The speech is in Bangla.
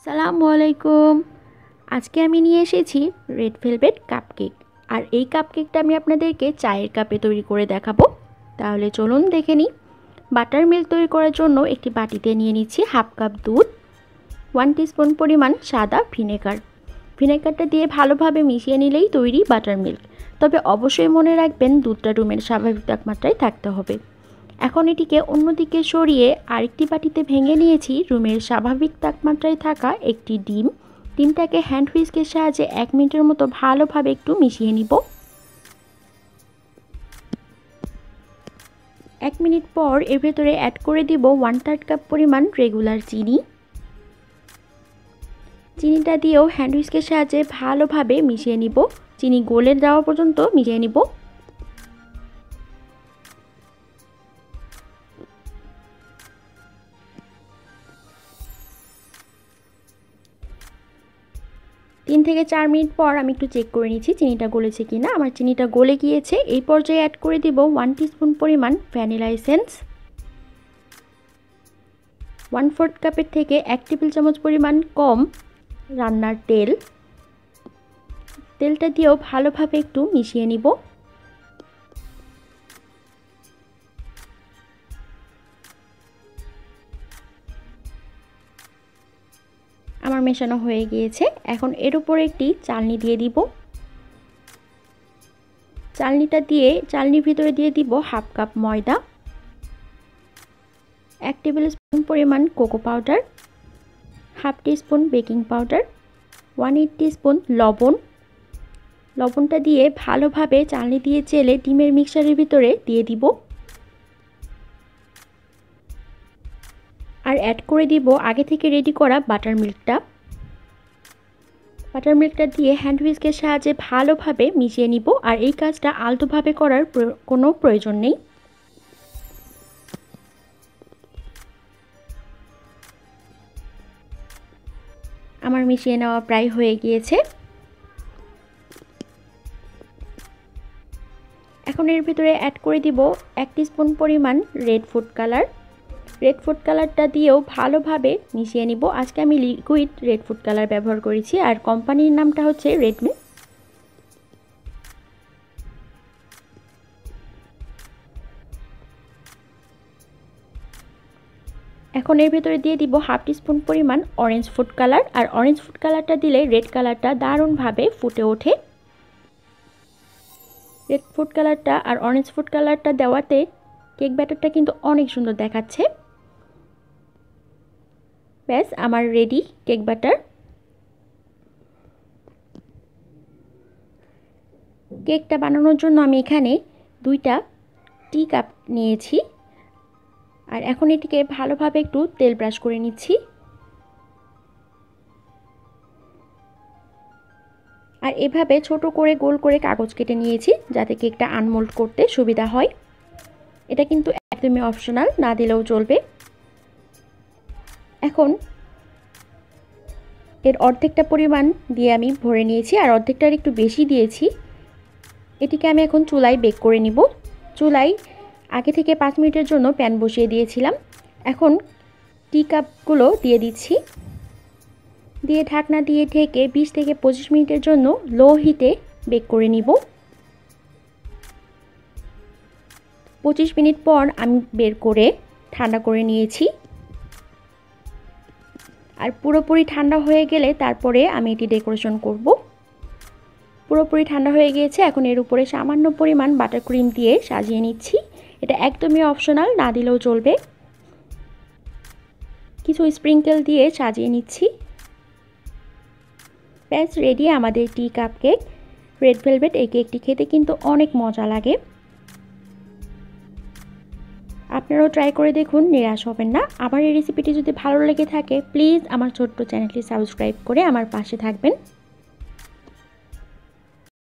আসসালামু আলাইকুম। আজকে আমি নিয়ে এসেছি রেড ভেলভেট কাপকেক। আর এই কাপকেকটা আমি আপনাদেরকে চায়ের কাপে তৈরি করে দেখাবো। তাহলে চলুন দেখে নিই। বাটার মিল্ক তৈরি করার জন্য একটি বাটিতে নিয়ে নিচ্ছি হাফ কাপ দুধ, 1 টিস্পুন পরিমাণ সাদা ভিনেগার। ভিনেগারটা দিয়ে ভালোভাবে মিশিয়ে নিলেই তৈরি বাটার মিল্ক। তবে অবশ্যই মনে রাখবেন দুধটা রুমের স্বাভাবিক তাপমাত্রায় থাকতে হবে। এখন এটিকে অন্যদিকে সরিয়ে আরেকটি বাটিতে ভেঙে নিয়েছি রুমের স্বাভাবিক তাপমাত্রায় থাকা একটি ডিম। ডিমটাকে হ্যান্ড হুইস্কের সাহায্যে 1 মিনিটের মতো ভালোভাবে একটু মিশিয়ে নিব। 1 মিনিট পর এর ভেতরে অ্যাড করে দিব 1/3 কাপ পরিমাণ রেগুলার চিনি। চিনিটা দিয়েও হ্যান্ড হুইস্কের সাহায্যে ভালোভাবে মিশিয়ে নিব। চিনি গলে যাওয়া পর্যন্ত মিশিয়ে নিব। তিন থেকে 4 মিনিট পর আমি একটু চেক করে নিচ্ছি চিনিটা গলেছে কিনা। আমার চিনিটা গলে গিয়েছে। এই পর্যায়ে অ্যাড করে দিব 1 টিস্পুন পরিমাণ ভ্যানিলা এসেন্স, 1/4 কাপের থেকে 1 টেবিল চামচ পরিমাণ কম রান্নার তেল। তেলটা দিয়েও ভালোভাবে একটু মিশিয়ে নিব। আমার মেশানো হয়ে গিয়েছে। এখন এর উপরে একটি চালনি দিয়ে দিব। চালনিটা দিয়ে চালনির ভিতরে দিয়ে দিব হাফ কাপ ময়দা, 1 টেবিল স্পুন পরিমাণ cocoa powder, half teaspoon baking powder, 1/8 teaspoon লবণ। লবণটা দিয়ে ভালোভাবে চালনি দিয়ে চেলে ডিমের মিক্সচারের ভিতরে দিয়ে দিব। আর অ্যাড করে দিব আগে থেকে রেডি করা বাটার মিল্কটা। বাটার মিল্কটা দিয়ে হ্যান্ড হুইস্কের সাহায্যে ভালোভাবে মিশিয়ে নিব। আর এই কাজটা আলতোভাবে করার কোনো প্রয়োজন নেই। আমার মিশিয়ে নেওয়া প্রায় হয়ে গিয়েছে। এখন এর ভিতরে অ্যাড করে দিব 1 টিস্পুন পরিমাণ red food colour. Red food কালারটা দিয়েও ভালোভাবে মিশিয়ে নিব। আজকে আমি লিকুইড রেড ফুড কালার ব্যবহার করেছি আর কোম্পানির নামটা হচ্ছে রেডমি। এখন এর ভিতরে দিয়ে দিব হাফ টিস্পুন পরিমাণ অরেঞ্জ ফুড কালার। আর অরেঞ্জ ফুড কালারটা দিলে রেড কালারটা দারুণভাবে ফুটে ওঠে। রেড ফুড কালারটা আর অরেঞ্জ ফুড কালারটা দেওয়াতে কেক ব্যাটারটা কিন্তু অনেক সুন্দর দেখাচ্ছে। ব্যাস আমার রেডি কেক ব্যাটার। কেকটা বানানোর জন্য আমি এখানে 2টা টি কাপ নিয়েছি। আর এখন এটিকে ভালোভাবে একটু তেল ব্রাশ করে নিচ্ছি। আর এভাবে ছোট করে গোল করে কাগজ কেটে নিয়েছি যাতে কেকটা আনমোল্ড করতে সুবিধা হয়। এটা কিন্তু একদমই অপশনাল, না দিলেও চলবে। এখন এর অর্ধেকটা পরিমাণ দিয়ে আমি ভরে নিয়েছি আর অর্ধেকটার একটু বেশি দিয়েছি। এটিকে আমি এখন চুলায় বেক করে নিব। চুলায় আগে থেকে 5 মিনিটের জন্য প্যান বসিয়ে দিয়েছিলাম। এখন টি কাপগুলো দিয়ে দিচ্ছি। দিয়ে ঢাকনা দিয়ে ঢেকে 20 থেকে 25 মিনিটের জন্য লো হিটে বেক করে নিব। 25 মিনিট পর আমি বের করে ঠান্ডা করে নিয়েছি। আর পুরোপুরি ঠান্ডা হয়ে গেলে তারপরে আমি এটি ডেকোরেশন করব। পুরোপুরি ঠান্ডা হয়ে গিয়েছে। এখন এর উপরে সামান্য পরিমাণ বাটার ক্রিম দিয়ে সাজিয়ে নিচ্ছি। এটা একদমই অপশনাল, না দিলেও চলবে। কিছু স্প্রিঙ্কেল দিয়ে সাজিয়ে নিচ্ছি। ব্যাস রেডি আমাদের টি কাপ কেক রেড ভেলভেট। এই কেকটি খেতে কিন্তু অনেক মজা লাগে। আপনারাও ট্রাই করে দেখুন, নিরাশ হবেন না। আমার এই রেসিপিটি যদি ভালো লেগে থাকে প্লিজ আমার ছোট্ট চ্যানেলটি সাবস্ক্রাইব করে আমার পাশে থাকবেন।